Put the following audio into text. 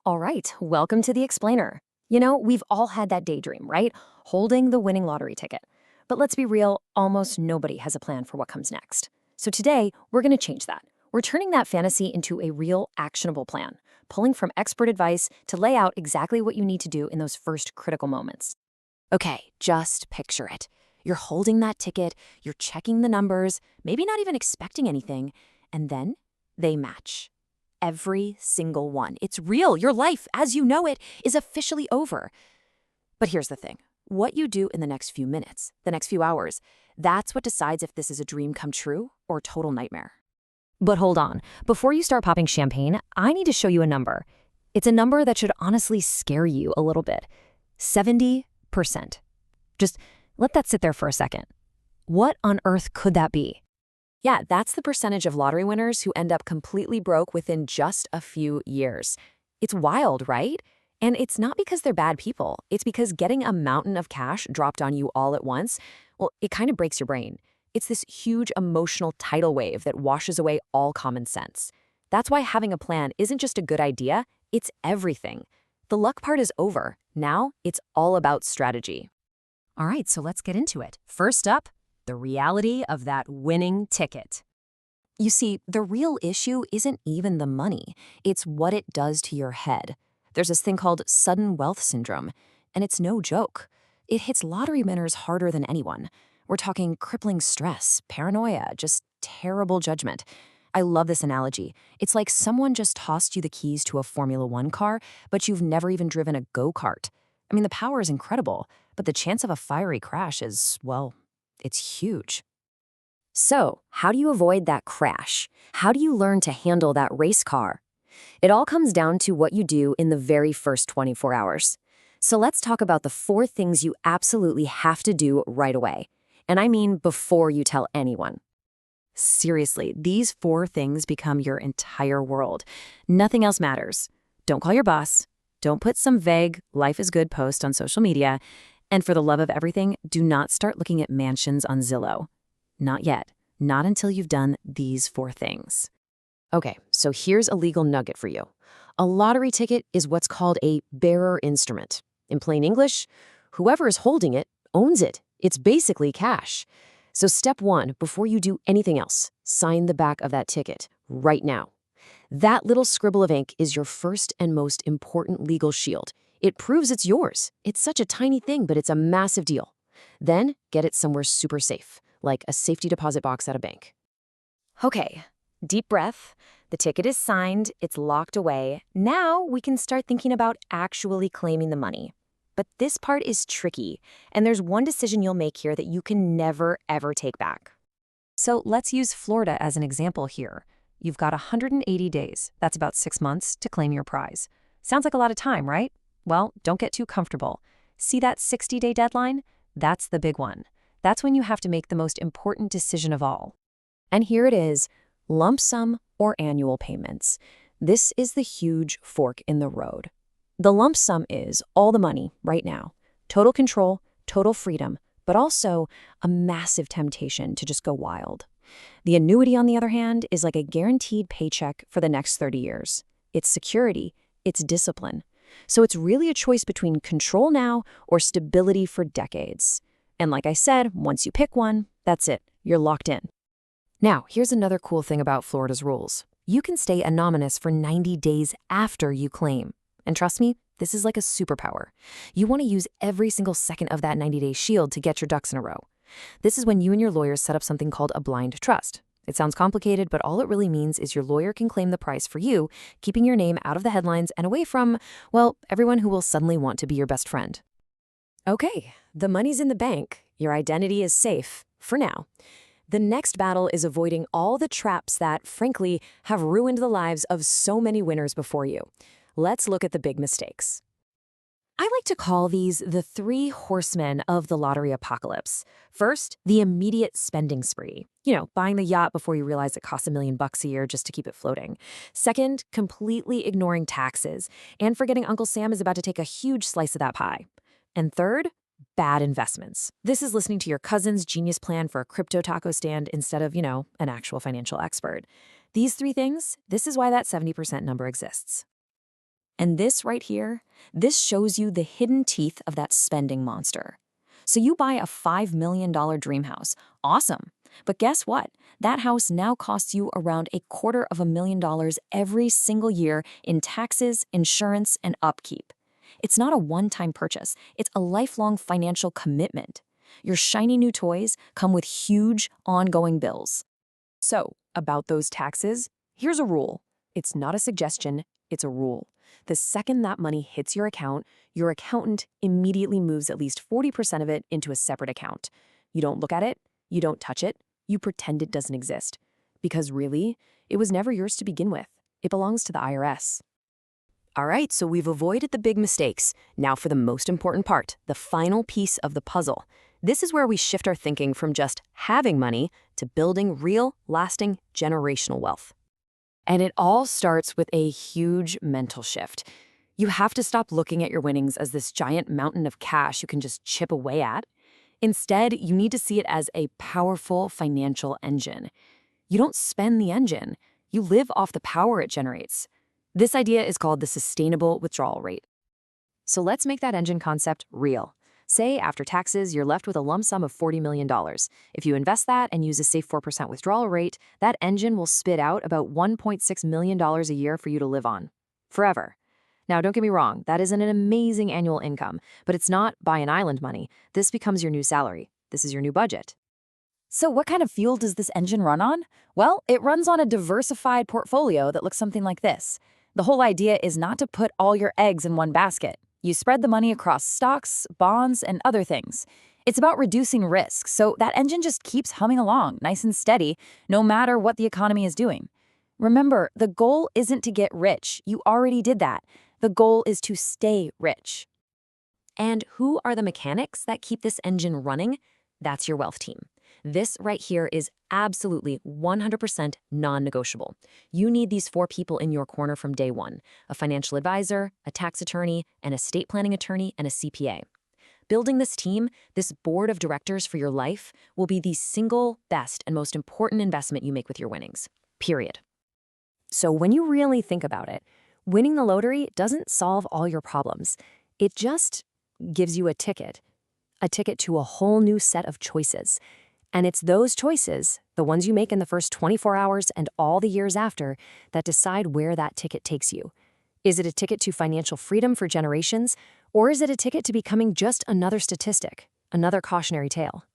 All right, welcome to the explainer. We've all had that daydream, right? Holding the winning lottery ticket. But let's be real, almost nobody has a plan for what comes next. So today, we're going to change that. We're turning that fantasy into a real actionable plan, pulling from expert advice to lay out exactly what you need to do in those first critical moments. Okay, just picture it. You're holding that ticket, you're checking the numbers, maybe not even expecting anything, and then they match. Every single one. It's real. Your life, as you know it, is officially over. But here's the thing. What you do in the next few minutes, the next few hours, that's what decides if this is a dream come true or total nightmare. But hold on. Before you start popping champagne, I need to show you a number. It's a number that should honestly scare you a little bit. 70%. Just let that sit there for a second. What on earth could that be? Yeah, that's the percentage of lottery winners who end up completely broke within just a few years. It's wild, right? And it's not because they're bad people. It's because getting a mountain of cash dropped on you all at once, well, it kind of breaks your brain. It's this huge emotional tidal wave that washes away all common sense. That's why having a plan isn't just a good idea, it's everything. The luck part is over. Now, it's all about strategy. All right, so let's get into it. First up, the reality of that winning ticket. You see, the real issue isn't even the money. It's what it does to your head. There's this thing called sudden wealth syndrome, and it's no joke. It hits lottery winners harder than anyone. We're talking crippling stress, paranoia, just terrible judgment. I love this analogy. It's like someone just tossed you the keys to a Formula One car, but you've never even driven a go-kart. I mean, the power is incredible, but the chance of a fiery crash is, well, it's huge. So, how do you avoid that crash? How do you learn to handle that race car? It all comes down to what you do in the very first 24 hours. So let's talk about the 4 things you absolutely have to do right away. And I mean before you tell anyone. Seriously, these 4 things become your entire world. Nothing else matters. Don't call your boss. Don't put some vague life is good post on social media. And for the love of everything, do not start looking at mansions on Zillow. Not yet. Not until you've done these 4 things. Okay, so here's a legal nugget for you. A lottery ticket is what's called a bearer instrument. In plain English, whoever is holding it owns it. It's basically cash. So step 1, before you do anything else, sign the back of that ticket right now. That little scribble of ink is your first and most important legal shield. It proves it's yours. It's such a tiny thing, but it's a massive deal. Then get it somewhere super safe, like a safety deposit box at a bank. Okay, deep breath. The ticket is signed, it's locked away. Now we can start thinking about actually claiming the money. But this part is tricky, and there's one decision you'll make here that you can never, ever take back. So let's use Florida as an example here. You've got 180 days, that's about 6 months, to claim your prize. Sounds like a lot of time, right? Well, don't get too comfortable. See that 60-day deadline? That's the big one. That's when you have to make the most important decision of all. And here it is, lump sum or annual payments. This is the huge fork in the road. The lump sum is all the money right now. Total control, total freedom, but also a massive temptation to just go wild. The annuity, on the other hand, is like a guaranteed paycheck for the next 30 years. It's security, it's discipline. So it's really a choice between control now or stability for decades. And like I said, once you pick one, that's it. You're locked in. Now, here's another cool thing about Florida's rules. You can stay anonymous for 90 days after you claim. And trust me, this is like a superpower. You want to use every single second of that 90-day shield to get your ducks in a row. This is when you and your lawyers set up something called a blind trust. It sounds complicated, but all it really means is your lawyer can claim the prize for you, keeping your name out of the headlines and away from, well, everyone who will suddenly want to be your best friend. Okay, the money's in the bank. Your identity is safe, for now. The next battle is avoiding all the traps that, frankly, have ruined the lives of so many winners before you. Let's look at the big mistakes. I like to call these the 3 horsemen of the lottery apocalypse. First, the immediate spending spree. Buying the yacht before you realize it costs $1 million a year just to keep it floating. Second, completely ignoring taxes and forgetting Uncle Sam is about to take a huge slice of that pie. And third, bad investments. This is listening to your cousin's genius plan for a crypto taco stand instead of, an actual financial expert. These 3 things, this is why that 70% number exists. And this right here, this shows you the hidden teeth of that spending monster. So you buy a $5 million dream house. Awesome. But guess what? That house now costs you around $250,000 every single year in taxes, insurance, and upkeep. It's not a one-time purchase. It's a lifelong financial commitment. Your shiny new toys come with huge, ongoing bills. So, about those taxes, here's a rule. It's not a suggestion, it's a rule. The second that money hits your account, your accountant immediately moves at least 40% of it into a separate account. You don't look at it, you don't touch it, you pretend it doesn't exist. Because really, it was never yours to begin with. It belongs to the IRS. All right, so we've avoided the big mistakes. Now for the most important part, the final piece of the puzzle. This is where we shift our thinking from just having money to building real, lasting, generational wealth. And it all starts with a huge mental shift. You have to stop looking at your winnings as this giant mountain of cash you can just chip away at. Instead, you need to see it as a powerful financial engine. You don't spend the engine, you live off the power it generates. This idea is called the sustainable withdrawal rate. So let's make that engine concept real. Say, after taxes, you're left with a lump sum of $40 million. If you invest that and use a safe 4% withdrawal rate, that engine will spit out about $1.6 million a year for you to live on. Forever. Now, don't get me wrong, that isn't an amazing annual income, but it's not buy an island money. This becomes your new salary. This is your new budget. So what kind of fuel does this engine run on? Well, it runs on a diversified portfolio that looks something like this. The whole idea is not to put all your eggs in one basket. You spread the money across stocks, bonds, and other things. It's about reducing risk, so that engine just keeps humming along, nice and steady, no matter what the economy is doing. Remember, the goal isn't to get rich. You already did that. The goal is to stay rich. And who are the mechanics that keep this engine running? That's your wealth team. This right here is absolutely 100% non-negotiable. You need these 4 people in your corner from day one: a financial advisor, a tax attorney, an estate planning attorney, and a CPA. Building this team, this board of directors for your life, will be the single best and most important investment you make with your winnings. Period. So when you really think about it, winning the lottery doesn't solve all your problems. It just gives you a ticket to a whole new set of choices. And it's those choices, the ones you make in the first 24 hours and all the years after, that decide where that ticket takes you. Is it a ticket to financial freedom for generations, or is it a ticket to becoming just another statistic, another cautionary tale?